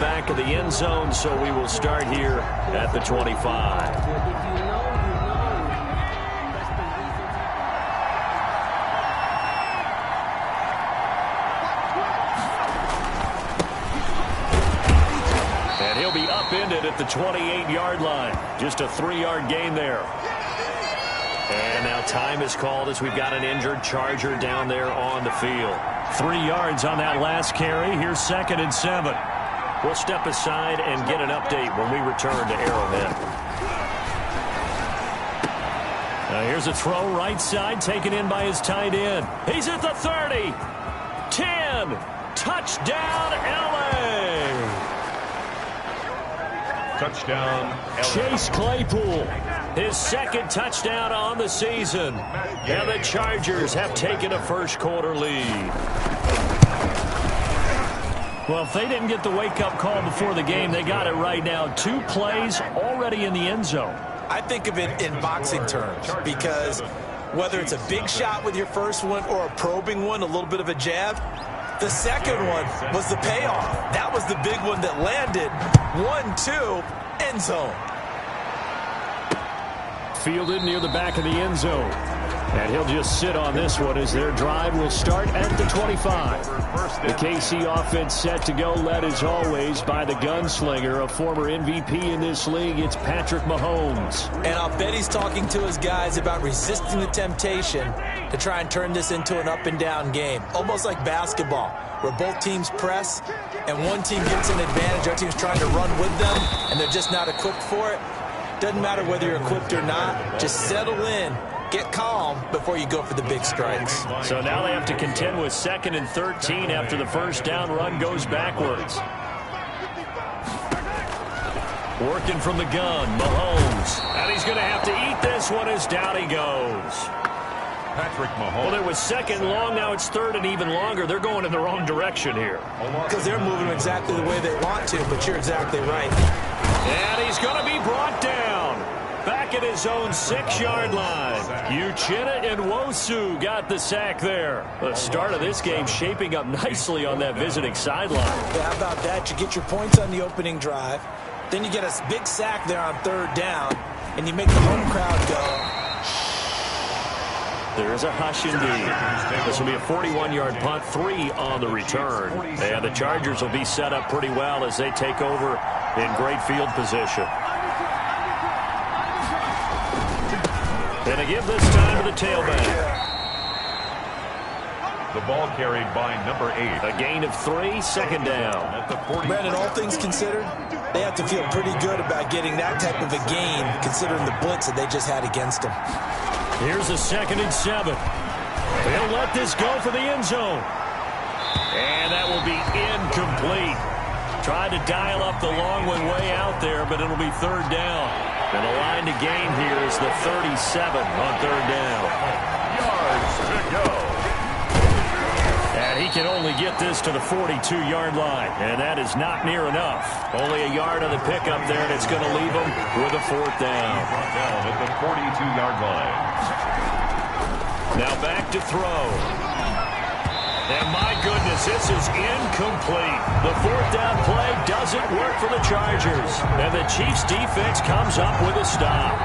back of the end zone, so we will start here at the 25. He'll be upended at the 28-yard line. Just a 3-yard gain there. And now time is called as we've got an injured Charger down there on the field. 3 yards on that last carry. Here's 2nd and 7. We'll step aside and get an update when we return to Arrowhead. Here's a throw right side taken in by his tight end. He's at the 30. 10. Touchdown, L.A. Touchdown, LA. Chase Claypool, his 2nd touchdown on the season. And the Chargers have taken a first-quarter lead. Well, if they didn't get the wake-up call before the game, they got it right now. 2 plays already in the end zone. I think of it in boxing terms because whether it's a big shot with your first one or a probing one, a little bit of a jab, the second one was the payoff. That was the big one that landed. 1-2, end zone. Fielded near the back of the end zone. And he'll just sit on this one as their drive will start at the 25. The KC offense set to go, led as always by the gunslinger, a former MVP in this league. It's Patrick Mahomes. And I'll bet he's talking to his guys about resisting the temptation to try and turn this into an up-and-down game. Almost like basketball, where both teams press and one team gets an advantage. Our team's trying to run with them, and they're just not equipped for it. Doesn't matter whether you're equipped or not. Just settle in. Get calm before you go for the big strikes. So now they have to contend with 2nd and 13 after the first down run goes backwards. Working from the gun, Mahomes. And he's going to have to eat this one as down he goes. Patrick Mahomes. Well, it was 2nd long, now it's 3rd and even longer. They're going in the wrong direction here. Because they're moving exactly the way they want to, but you're exactly right. And he's going to be brought down. Back at his own 6-yard line. Uchenna and Nwosu got the sack there. The start of this game shaping up nicely on that visiting sideline. Yeah, how about that? You get your points on the opening drive. Then you get a big sack there on 3rd down. And you make the home crowd go. There is a hush indeed. This will be a 41-yard punt, 3 on the return. And the Chargers will be set up pretty well as they take over in great field position. And a give this time to the tailback. The ball carried by number 8. A gain of 3, 2nd down. At the 40. Brandon, all things considered, they have to feel pretty good about getting that type of a gain, considering the blitz that they just had against them. Here's a 2nd and 7. They'll let this go for the end zone. And that will be incomplete. Tried to dial up the long one way out there, but it'll be 3rd down. And the line to gain here is the 37 on 3rd down. Yards to go. And he can only get this to the 42-yard line. And that is not near enough. Only a yard on the pickup there, and it's going to leave him with a 4th down. Down at the 42-yard line. Now back to throw. And my goodness, this is incomplete. The 4th down play doesn't work for the Chargers. And the Chiefs defense comes up with a stop.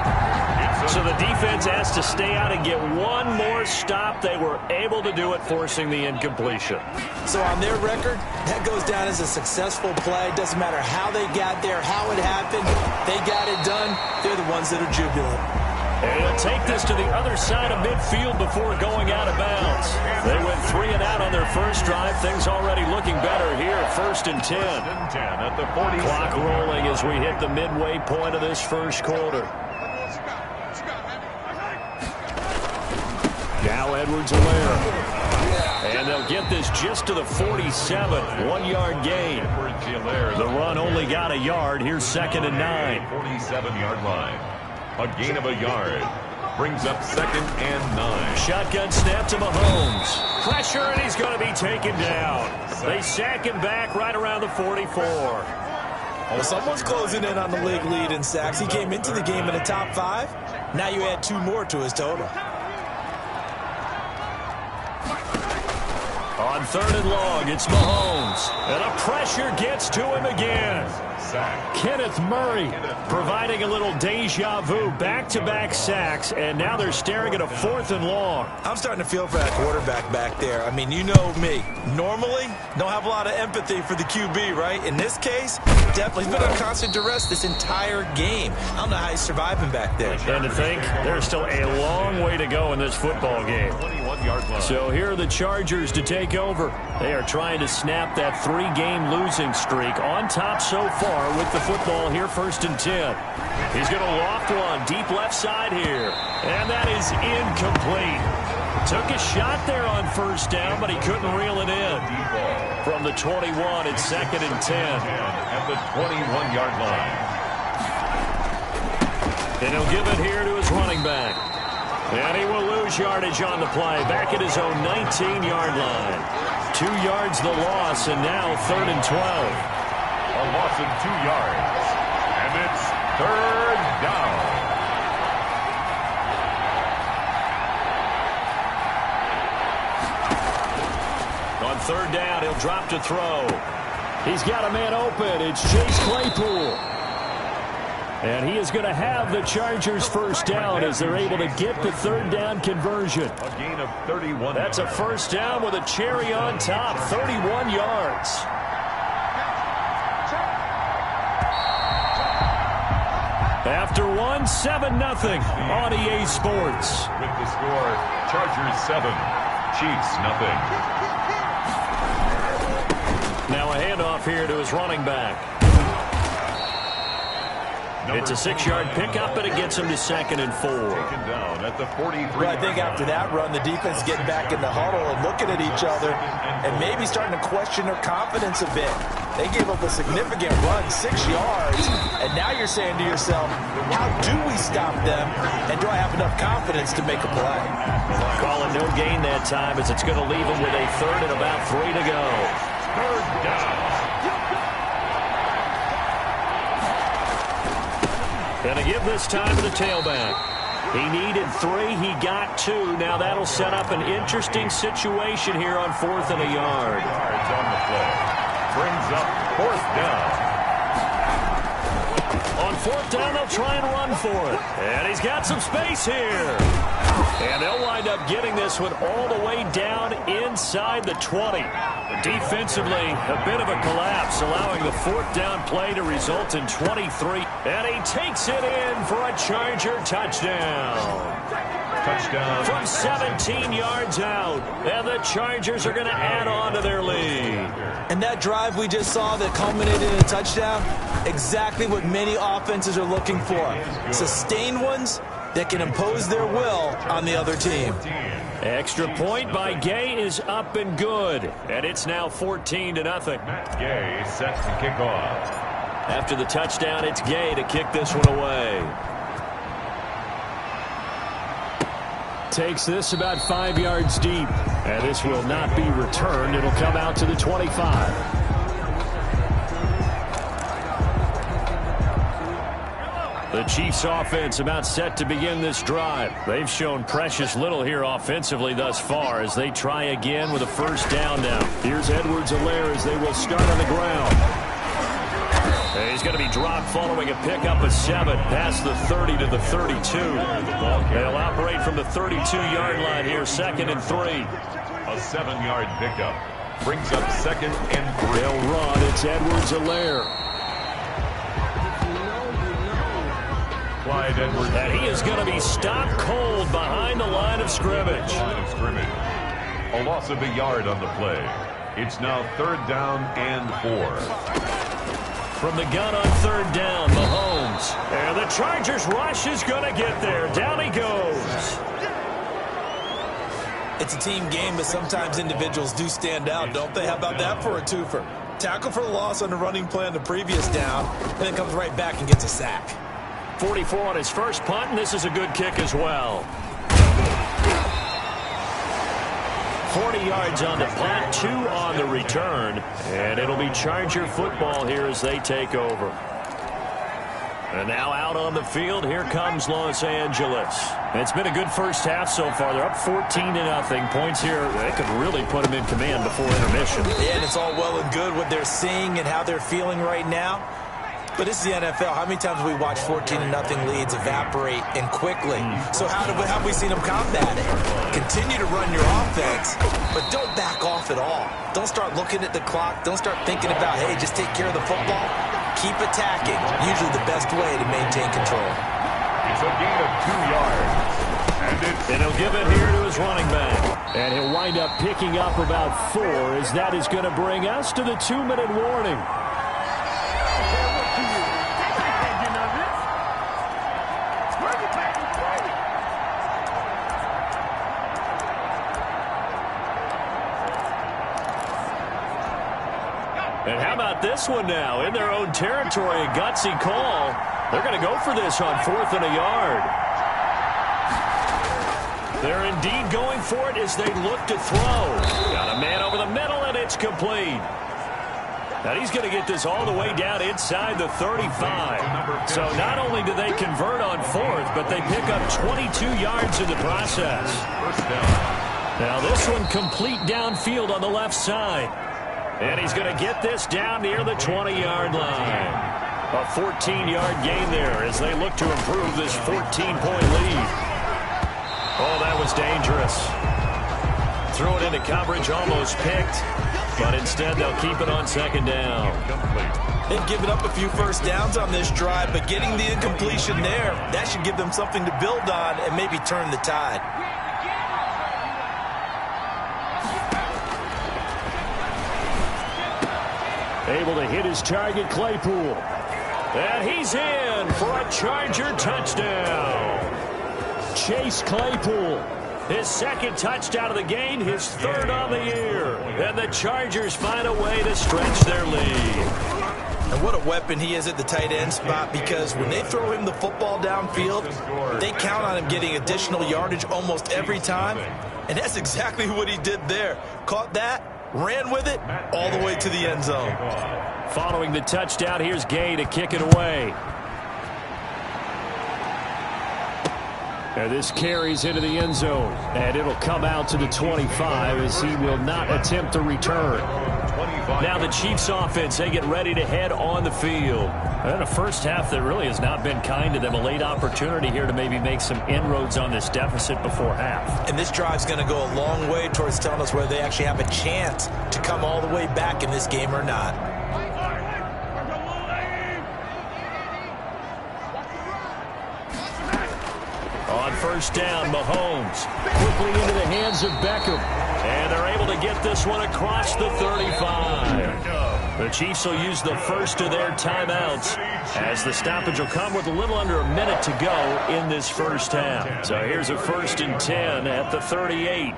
So the defense has to stay out and get one more stop. They were able to do it, forcing the incompletion. So on their record, that goes down as a successful play. Doesn't matter how they got there, how it happened. They got it done. They're the ones that are jubilant. And he'll take this to the other side of midfield before going out of bounds. They went 3 and out on their first drive. Things already looking better here. 1st and 10. At the 40. Clock rolling as we hit the midway point of this first quarter. Now Edwards-Helaire. And they'll get this just to the 47. 1-yard gain. The run only got a yard. Here's 2nd and 9. 47-yard line. A gain of a yard. Brings up 2nd and 9. Shotgun snap to Mahomes. Pressure, and he's going to be taken down. They sack him back right around the 44. Well, someone's closing in on the league lead in sacks. He came into the game in the top 5. Now you add 2 more to his total. On 3rd and long, it's Mahomes. And a pressure gets to him again. Kenneth Murray providing a little deja vu, back-to-back sacks, and now they're staring at a 4th and long. I'm starting to feel for that quarterback back there. I mean, you know me. Normally, don't have a lot of empathy for the QB, right? In this case, definitely. He's been under constant duress this entire game. I don't know how he's surviving back there. And to think, there's still a long way to go in this football game. So here are the Chargers to take over. They are trying to snap that 3-game losing streak, on top so far with the football here, 1st and 10. He's going to loft one deep left side here, and that is incomplete. Took a shot there on 1st down, but he couldn't reel it in. From the 21, it's 2nd and 10. At the 21-yard line. And he'll give it here to his running back. And he will lose yardage on the play, back at his own 19-yard line. 2 yards the loss, and now 3rd and 12. A loss of 2 yards. And it's 3rd down. On 3rd down, he'll drop to throw. He's got a man open. It's Chase Claypool. And he is going to have the Chargers 1st down as they're able to get the 3rd down conversion. A gain of 31. That's a 1st down with a cherry on top, 31 yards. After one, 7-0 on EA Sports. With the score, Chargers 7, Chiefs nothing. Now a handoff here to his running back. It's a 6-yard pickup, and it gets him to 2nd and 4. Taken down at the 43. Well, I think after that run, the defense getting back in the huddle and looking at each other and maybe starting to question their confidence a bit. They gave up a significant run, 6 yards, and now you're saying to yourself, how do we stop them, and do I have enough confidence to make a play? Call it no gain that time, as it's going to leave him with a 3rd and about 3 to go. 3rd down. Going to give this time to the tailback. He needed 3. He got 2. Now that'll set up an interesting situation here on 4th and a yard. Yards on the play. Brings up 4th down. On 4th down, they'll try and run for it. And he's got some space here. And they'll wind up getting this one all the way down inside the 20. Defensively, a bit of a collapse, allowing the 4th down play to result in 23. And he takes it in for a Charger touchdown. Touchdown. From 17 yards out. And the Chargers are going to add on to their lead. And that drive we just saw that culminated in a touchdown, exactly what many offenses are looking for. Sustained ones that can impose their will on the other team. Extra point by Gay is up and good. And it's now 14-0. Matt Gay set to kick off. After the touchdown, it's Gay to kick this one away. Takes this about 5 yards deep. And this will not be returned. It'll come out to the 25. The Chiefs offense about set to begin this drive. They've shown precious little here offensively thus far as they try again with a 1st down now. Here's Edwards-Helaire as they will start on the ground. And he's going to be dropped following a pickup of 7 past the 30 to the 32. They'll operate from the 32-yard line here, 2nd and 3. A 7-yard pickup. Brings up 2nd and 3. They'll run. It's Edwards-Helaire. Clyde Edwards. And he is going to be stopped cold behind the line of scrimmage. A loss of a yard on the play. It's now 3rd down and 4. From the gun on 3rd down, Mahomes. And the Chargers rush is going to get there. Down he goes. It's a team game, but sometimes individuals do stand out, don't they? How about that for a twofer? Tackle for the loss on the running play on the previous down, and then comes right back and gets a sack. 44 on his first punt, and this is a good kick as well. 40 yards on the punt, 2 on the return, and it'll be Charger football here as they take over. And now out on the field, here comes Los Angeles. It's been a good first half so far. They're up 14-0. Points here, they could really put them in command before intermission. Yeah, and it's all well and good what they're seeing and how they're feeling right now. But this is the NFL. How many times have we watched 14-0 leads evaporate and quickly? So how have we seen them combat it? Continue to run your offense, but don't back off at all. Don't start looking at the clock. Don't start thinking about, hey, just take care of the football. Keep attacking. Usually the best way to maintain control. It's a gain of 2 yards. And he'll give it here to his running back. And he'll wind up picking up about 4, as that is going to bring us to the 2-minute warning. And how about this one now? In their own territory, a gutsy call. They're going to go for this on 4th and a yard. They're indeed going for it as they look to throw. Got a man over the middle, and it's complete. And he's going to get this all the way down inside the 35. So not only do they convert on 4th, but they pick up 22 yards in the process. Now this one complete downfield on the left side. And he's going to get this down near the 20-yard line. A 14-yard gain there as they look to improve this 14-point lead. Oh, that was dangerous. Threw it into coverage, almost picked. But instead, they'll keep it on 2nd down. They've given up a few first downs on this drive, but getting the incompletion there, that should give them something to build on and maybe turn the tide. Able to hit his target, Claypool. And he's in for a Charger touchdown. Chase Claypool. His 2nd touchdown of the game, his 3rd on the year. And the Chargers find a way to stretch their lead. And what a weapon he is at the tight end spot, because when they throw him the football downfield, they count on him getting additional yardage almost every time. And that's exactly what he did there. Caught that, ran with it, all the way to the end zone. Following the touchdown, here's Gay to kick it away. And this carries into the end zone. And it'll come out to the 25 as he will not attempt to return. Now the Chiefs offense, they get ready to head on the field. And a first half that really has not been kind to them. A late opportunity here to maybe make some inroads on this deficit before half. And this drive's going to go a long way towards telling us whether they actually have a chance to come all the way back in this game or not. On 1st down, Mahomes quickly into the hands of Beckham. And they're able to get this one across the 35. The Chiefs will use the first of their timeouts as the stoppage will come with a little under a minute to go in this first half. So here's a 1st and 10 at the 38.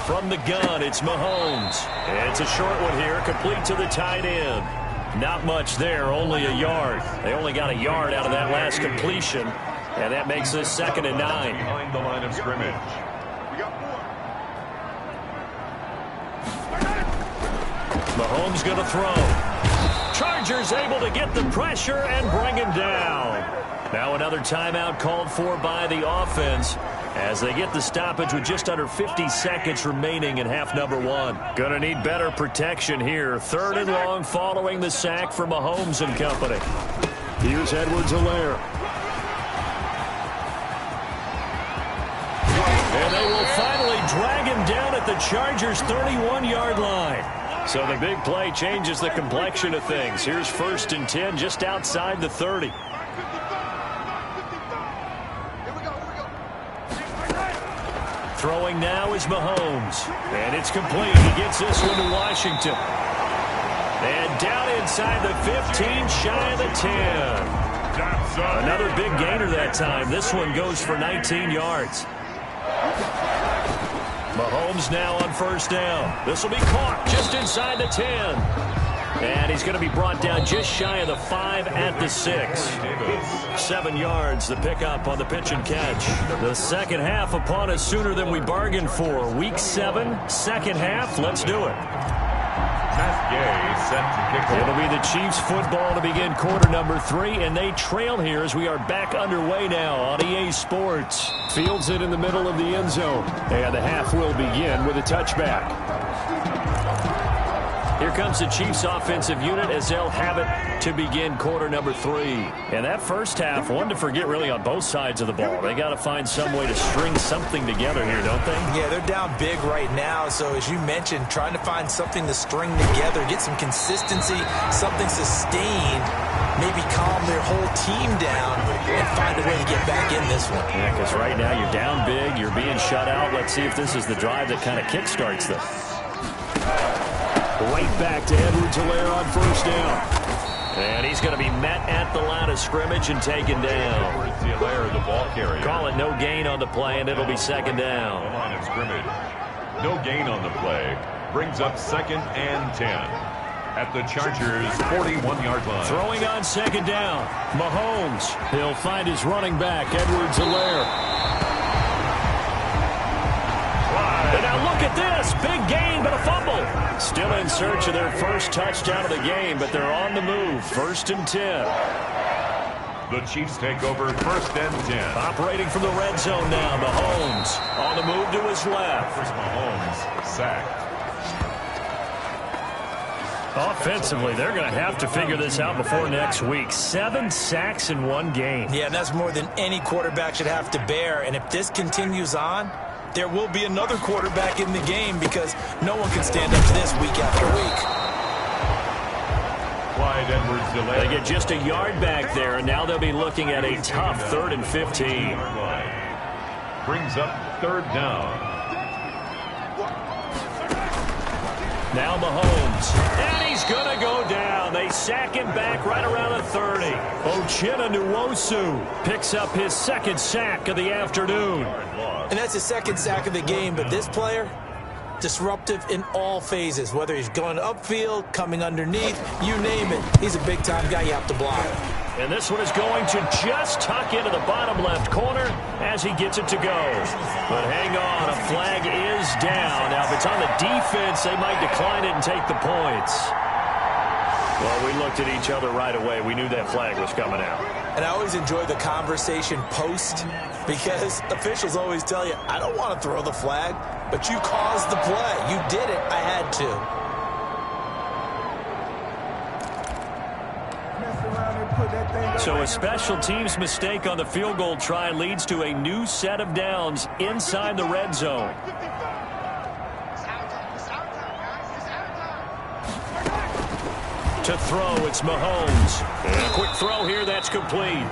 From the gun, it's Mahomes. It's a short one here, complete to the tight end. Not much there, only a yard. They only got a yard out of that last completion, and that makes this 2nd and 9. Behind the line of scrimmage. Mahomes going to throw. Chargers able to get the pressure and bring him down. Now another timeout called for by the offense as they get the stoppage with just under 50 seconds remaining in half number 1. Gonna need better protection here. 3rd and long following the sack for Mahomes and company. Here's Edwards-Helaire. And they will finally drag him down at the Chargers' 31-yard line. So the big play changes the complexion of things. Here's 1st and 10 just outside the 30. Throwing now is Mahomes. And it's complete. He gets this one to Washington. And down inside the 15, shy of the 10. Another big gainer that time. This one goes for 19 yards. Mahomes now on 1st down. This will be caught just inside the 10. And he's going to be brought down just shy of the 5 at the 6. 7 yards, the pickup on the pitch and catch. The second half upon us sooner than we bargained for. Week 7, second half. Let's do it. Matt Gay set to kick off. It'll be the Chiefs football to begin quarter number 3, and they trail here as we are back underway now on EA Sports. Fields it in the middle of the end zone, and the half will begin with a touchback. Here comes the Chiefs offensive unit as they'll have it to begin quarter number 3. And that first half, one to forget really on both sides of the ball. They got to find some way to string something together here, don't they? Yeah, they're down big right now. So as you mentioned, trying to find something to string together, get some consistency, something sustained, maybe calm their whole team down and find a way to get back in this one. Yeah, because right now you're down big, you're being shut out. Let's see if this is the drive that kind of kickstarts them. Right back to Edwards-Helaire on first down. And he's going to be met at the line of scrimmage and taken down. Edwards-Helaire, the ball carrier. Call it no gain on the play, and it'll be second down. The line of scrimmage. No gain on the play. Brings up 2nd and 10. At the Chargers' 41-yard line. Throwing on second down. Mahomes. He'll find his running back, Edwards-Helaire. And now look at this. Big gain, but a fumble. Still in search of their first touchdown of the game, but they're on the move. 1st and 10. The Chiefs take over 1st and 10. Operating from the red zone now. Mahomes on the move to his left. First Mahomes sacked. Offensively, they're going to have to figure this out before next week. 7 sacks in one game. Yeah, and that's more than any quarterback should have to bear. And if this continues on, there will be another quarterback in the game because no one can stand up to this week after week. Clyde Edwards-Helaire. They get just a yard back there, and now they'll be looking at a tough 3rd and 15. Brings up 3rd down. Now Mahomes, and he's going to go down. They sack him back right around the 30. Uchenna picks up his 2nd sack of the afternoon. And that's his 2nd sack of the game, but this player, disruptive in all phases, whether he's going upfield, coming underneath, you name it. He's a big-time guy you have to block. And this one is going to just tuck into the bottom left corner as he gets it to go. But hang on, a flag is down. Now, if it's on the defense, they might decline it and take the points. Well, we looked at each other right away. We knew that flag was coming out. And I always enjoy the conversation post because officials always tell you, I don't want to throw the flag, but you caused the play. You did it. I had to. So a special teams mistake on the field goal try leads to a new set of downs inside the red zone. To throw, it's Mahomes. And a quick throw here, that's complete.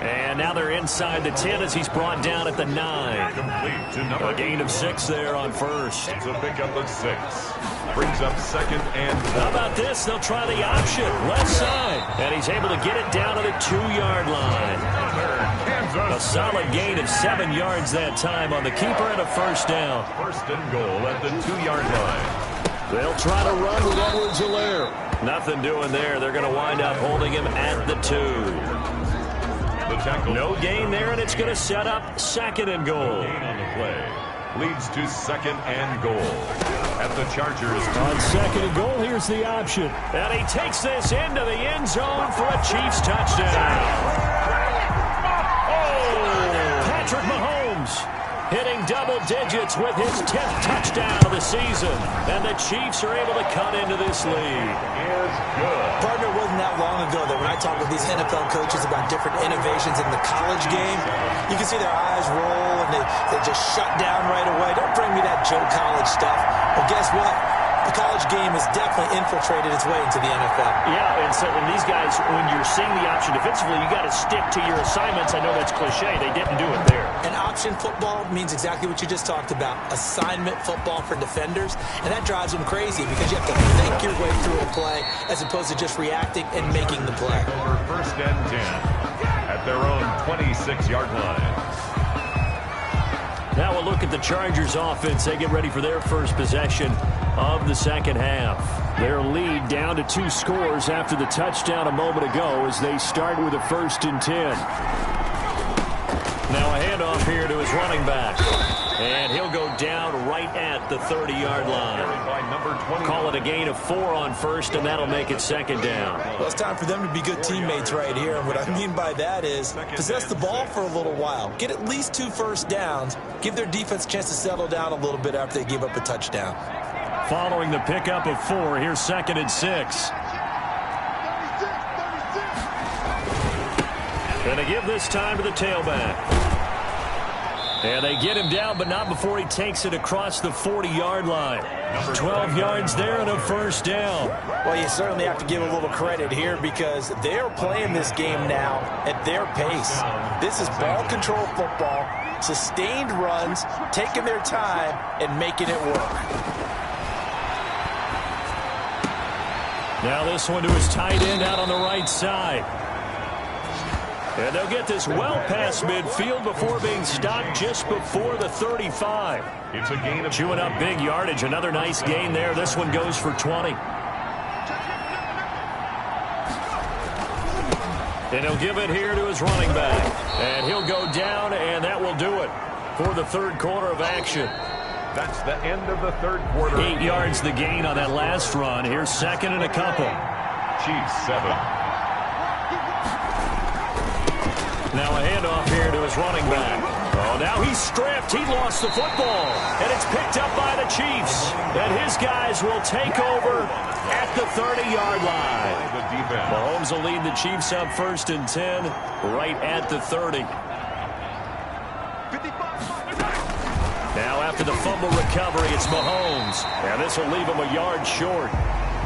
And now they're inside the 10 as he's brought down at the 9. Complete to number. A gain of 6 there on first. It's a pickup of 6. Brings up 2nd and 4. How about this? They'll try the option, left side. And he's able to get it down to the 2-yard line. A solid gain of 7 yards that time on the keeper and a first down. 1st and goal at the 2-yard line. They'll try to run with Edwards-Helaire. Nothing doing there. They're going to wind up holding him at the 2. The tackle. No gain there, and it's going to set up 2nd and goal. No gain on the play. Leads to 2nd and goal. At the Chargers. On 2nd and goal, here's the option. And he takes this into the end zone for a Chiefs touchdown. Oh! Patrick Mahomes hitting double digits with his 10th touchdown of the season. And the Chiefs are able to cut into this lead. Is good. Partner, it wasn't that long ago that when I talk with these NFL coaches about different innovations in the college game, you can see their eyes roll and they just shut down right away. Don't bring me that Joe College stuff. Well, guess what? The college game has definitely infiltrated its way into the NFL. Yeah, and so and these guys, when you're seeing the option defensively, you got to stick to your assignments. I know that's cliche. They didn't do it there. And option football means exactly what you just talked about, assignment football for defenders, and that drives them crazy because you have to think your way through a play as opposed to just reacting and making the play. Over 1st and 10 at their own 26-yard line. Now we'll look at the Chargers offense. They get ready for their first possession of the second half. Their lead down to 2 scores after the touchdown a moment ago as they start with a 1st and 10. Now a handoff here to his running back. And he'll go down right at the 30-yard line. Call it a gain of 4 on first, and that'll make it second down. Well, it's time for them to be good teammates right here. And what I mean by that is possess the ball for a little while. Get at least 2 first downs. Give their defense a chance to settle down a little bit after they give up a touchdown. Following the pickup of 4, here's 2nd and 6. Going to give this time to the tailback. And they get him down, but not before he takes it across the 40-yard line. 12 yards there and a first down. Well, you certainly have to give a little credit here because they're playing this game now at their pace. This is ball control football, sustained runs, taking their time, and making it work. Now this one to his tight end out on the right side. And they'll get this well past midfield before being stopped just before the 35. It's a gain of chewing up big yardage. Another nice gain there. This one goes for 20. And he'll give it here to his running back. And he'll go down, and that will do it for the third quarter of action. That's the end of the third quarter. 8 yards the gain on that last run. Here's 2nd and a couple. Chiefs 7. Now a handoff here to his running back. Oh, now he's stripped. He lost the football. And it's picked up by the Chiefs. And his guys will take over at the 30-yard line. Mahomes will lead the Chiefs up 1st and 10 right at the 30. Now after the fumble recovery, it's Mahomes. And this will leave him a yard short.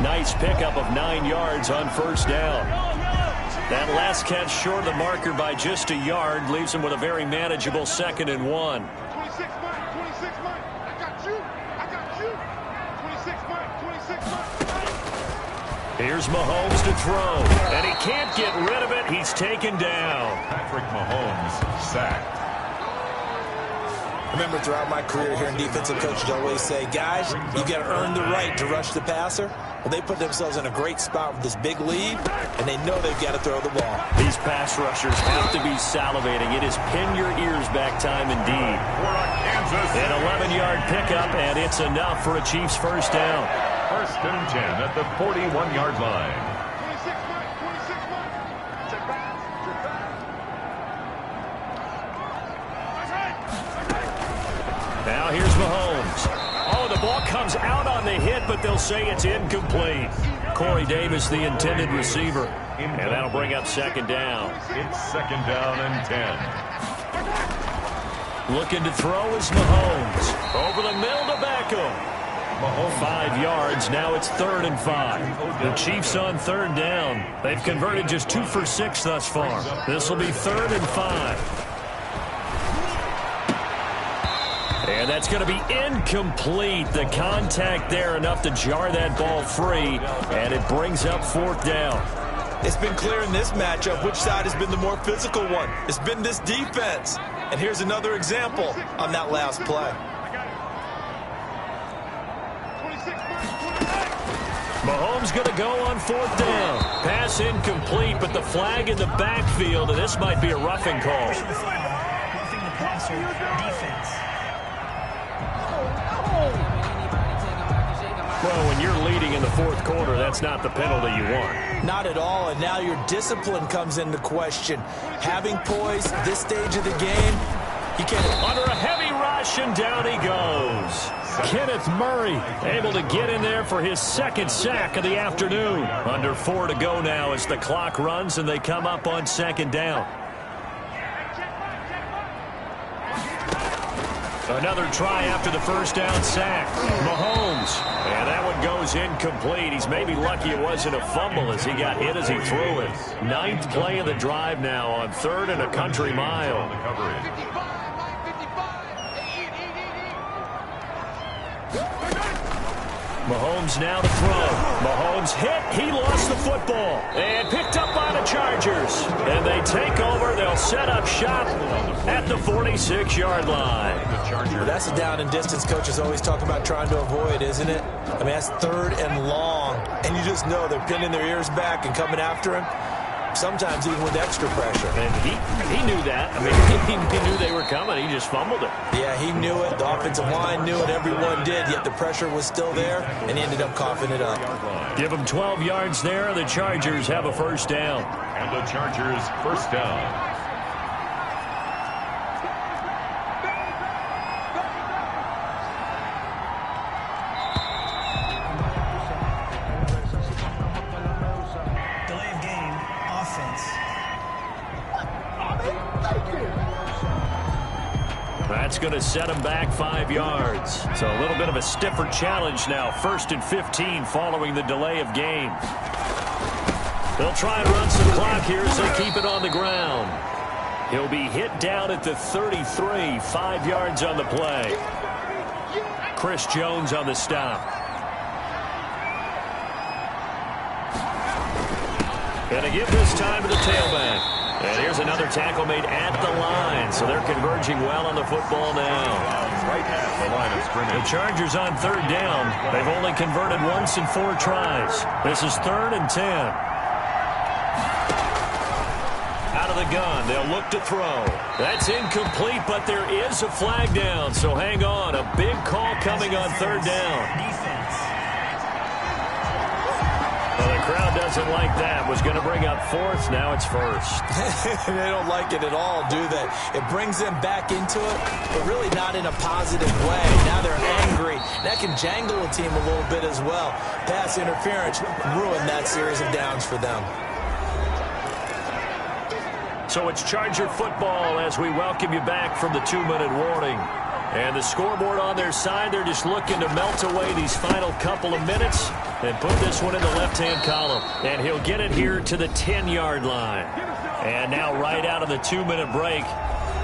Nice pickup of 9 yards on first down. That last catch short of the marker by just a yard leaves him with a very manageable 2nd and 1. 26, Mike. 26, Mike. I got you. I got you. 26, Mike. 26, Mike. Here's Mahomes to throw. And he can't get rid of it. He's taken down. Patrick Mahomes sacked. Remember, throughout my career here in defensive coaches always say, guys, you got to earn the right to rush the passer. Well, they put themselves in a great spot with this big lead, and they know they've got to throw the ball. These pass rushers have to be salivating. It is pin your ears back time indeed. An 11-yard pickup, and it's enough for a Chiefs first down. 1st and 10 at the 41-yard line. 26, Mike. 26, Mike. Check back. Check back. Now here's Mahomes. Oh, the ball comes out on the hit, but they'll say it's incomplete. Corey Davis, the intended receiver. And that'll bring up 2nd down. It's 2nd down and 10. Looking to throw is Mahomes. Over the middle to Beckham. 5 yards. Now it's 3rd and 5. The Chiefs on 3rd down. They've converted just 2 for 6 thus far. This will be 3rd and 5. And that's going to be incomplete. The contact there enough to jar that ball free. And it brings up 4th down. It's been clear in this matchup which side has been the more physical one. It's been this defense. And here's another example on that last play. Mahomes going to go on 4th down. Pass incomplete, but the flag in the backfield, and this might be a roughing call. Roughing the passer defense. Well, when you're leading in the 4th quarter, that's not the penalty you want. Not at all, and now your discipline comes into question. Having poise this stage of the game, you can't. Under a heavy rush, and down he goes. Kenneth Murray able to get in there for his 2nd sack of the afternoon. Under 4 to go now as the clock runs, and they come up on 2nd down. Another try after the first down sack. Mahomes. And that one goes incomplete. He's maybe lucky it wasn't a fumble as he got hit as he threw it. 9th play of the drive now on 3rd and a country mile. Mahomes now to throw. Mahomes hit. He lost the football. And picked up by the Chargers. And they take over. They'll set up shop at the 46-yard line. Well, that's a down and distance coaches always talk about trying to avoid, isn't it? I mean, that's 3rd and long. And you just know they're pinning their ears back and coming after him. sometimes even with extra pressure. And he knew that. I mean, he knew they were coming. He just fumbled it. Yeah, he knew it. The offensive line knew it. Everyone did, yet the pressure was still there, and he ended up coughing it up. Give him 12 yards there. The Chargers have a first down. And the Chargers first down. That's going to set him back 5 yards. So a little bit of a stiffer challenge now. 1st and 15 following the delay of game. They'll try and run some clock here as they keep it on the ground. He'll be hit down at the 33, 5 yards on the play. Chris Jones on the stop. And to give this time to the tailback. And here's another tackle made at the line. So they're converging well on the football now. Right at the line of scrimmage. The Chargers on 3rd down. They've only converted once in 4 tries. This is 3rd and 10. Out of the gun. They'll look to throw. That's incomplete, but there is a flag down. So hang on. A big call coming on 3rd down. Well, the crowd doesn't like that. Was going to bring up 4th. Now it's 1st. They don't like it at all, do they? It brings them back into it, but really not in a positive way. Now they're angry. That can jangle a team a little bit as well. Pass interference ruined that series of downs for them. So it's Charger football as we welcome you back from the 2-minute warning. And the scoreboard on their side, they're just looking to melt away these final couple of minutes and put this one in the left-hand column. And he'll get it here to the 10-yard line. And now right out of the 2-minute break,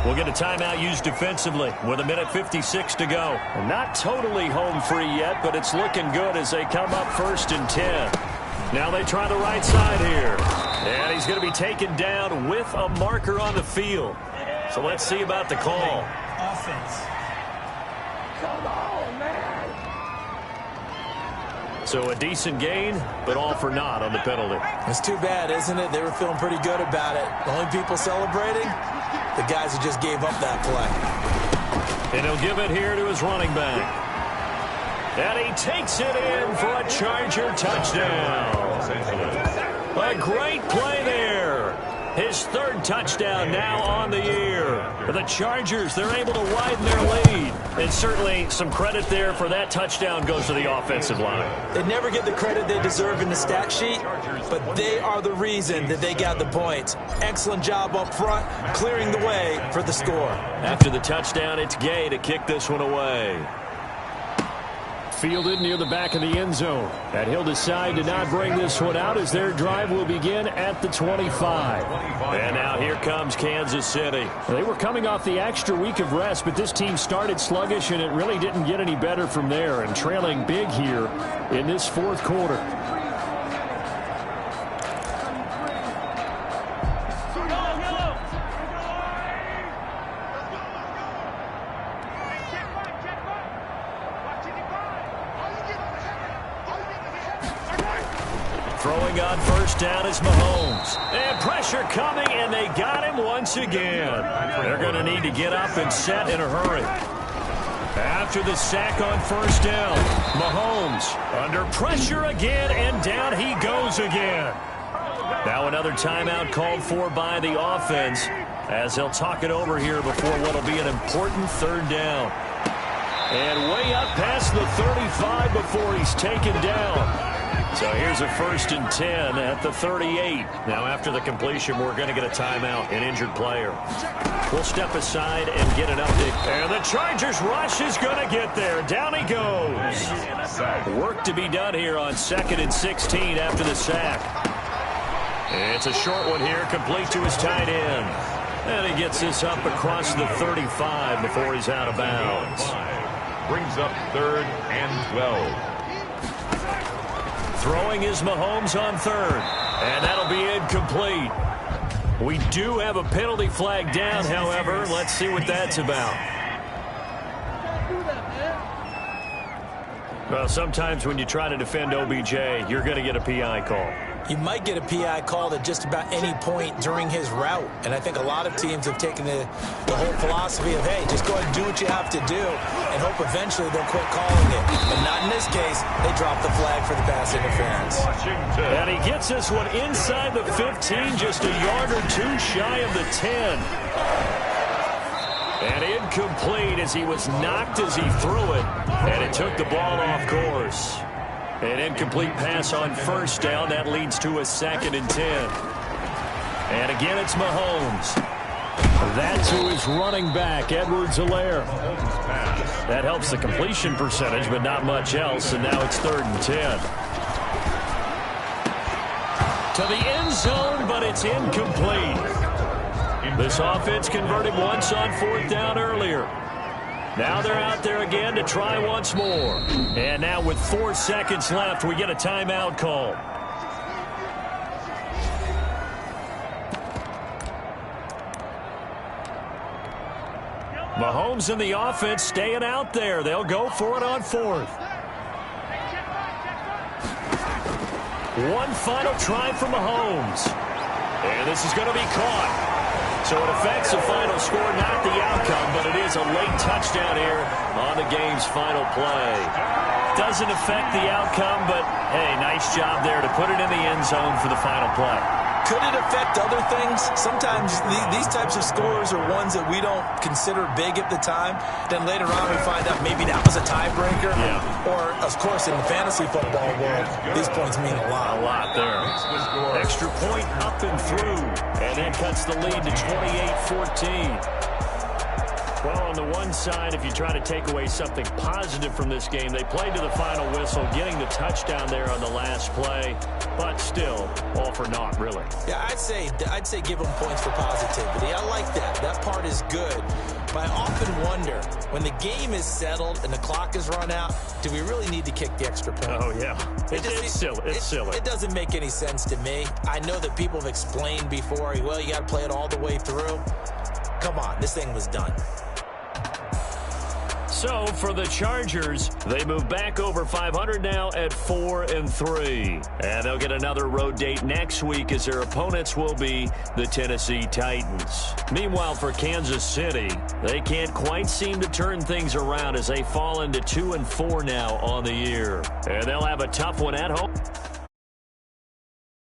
we'll get a timeout used defensively with 1:56 to go. And not totally home free yet, but it's looking good as they come up 1st and 10. Now they try the right side here. And he's going to be taken down with a marker on the field. So let's see about the call. Offense. Come on, man. So a decent gain, but all for naught on the penalty. It's too bad, isn't it? They were feeling pretty good about it. The only people celebrating, the guys who just gave up that play. And he'll give it here to his running back. And he takes it in for a Charger touchdown. A great play there. His 3rd touchdown now on the year. For the Chargers, they're able to widen their lead. And certainly some credit there for that touchdown goes to the offensive line. They never get the credit they deserve in the stat sheet, but they are the reason that they got the points. Excellent job up front, clearing the way for the score. After the touchdown, it's Gay to kick this one away. Fielded near the back of the end zone. And he'll decide to not bring this one out as their drive will begin at the 25. And now here comes Kansas City. They were coming off the extra week of rest, but this team started sluggish, and it really didn't get any better from there. And trailing big here in this 4th quarter. Throwing on 1st down is Mahomes. And pressure coming, and they got him once again. They're going to need to get up and set in a hurry. After the sack on 1st down, Mahomes under pressure again, and down he goes again. Now another timeout called for by the offense as they'll talk it over here before what will be an important 3rd down. And way up past the 35 before he's taken down. So here's a 1st and 10 at the 38. Now after the completion, we're going to get a timeout, an injured player. We'll step aside and get an update. And the Chargers rush is going to get there. Down he goes. Work to be done here on 2nd and 16 after the sack. It's a short one here, complete to his tight end. And he gets this up across the 35 before he's out of bounds. Brings up 3rd and 12. Throwing is Mahomes on 3rd, and that'll be incomplete. We do have a penalty flag down, however. Let's see what that's about. Well, sometimes when you try to defend OBJ, you're going to get a PI call. You might get a PI called at just about any point during his route. And I think a lot of teams have taken the whole philosophy of, hey, just go ahead and do what you have to do and hope eventually they'll quit calling it. But not in this case. They dropped the flag for the pass interference. And he gets this one inside the 15, just a yard or two shy of the 10. And incomplete as he was knocked as he threw it. And it took the ball off course. An incomplete pass on first down. That leads to a 2nd and 10. And again, it's Mahomes. That's who is running back, Edwards-Helaire. That helps the completion percentage, but not much else. And now it's 3rd and 10. To the end zone, but it's incomplete. This offense converted once on 4th down earlier. Now they're out there again to try once more. And now with 4 seconds left, we get a timeout call. Mahomes and the offense staying out there. They'll go for it on 4th. One final try for Mahomes. And this is going to be caught. So it affects the final score, not the outcome, but it is a late touchdown here on the game's final play. Doesn't affect the outcome, but, hey, nice job there to put it in the end zone for the final play. Could it affect other things? Sometimes these types of scores are ones that we don't consider big at the time. Then later on we find out maybe that was a tiebreaker. Yeah. Or, of course, in the fantasy football world, these points mean a lot. A lot there. Extra point up and through. And that cuts the lead to 28-14. Well, on the one side, if you try to take away something positive from this game, they played to the final whistle, getting the touchdown there on the last play, but still, all for naught, really. Yeah, I'd say give them points for positivity. I like that. That part is good. But I often wonder, when the game is settled and the clock is run out, do we really need to kick the extra point? Oh, yeah. It's silly. It's silly. It doesn't make any sense to me. I know that people have explained before, well, you got to play it all the way through. Come on, this thing was done. So for the Chargers, they move back over 500 now at 4-3. And they'll get another road date next week as their opponents will be the Tennessee Titans. Meanwhile, for Kansas City, they can't quite seem to turn things around as they fall into 2-4 now on the year. And they'll have a tough one at home.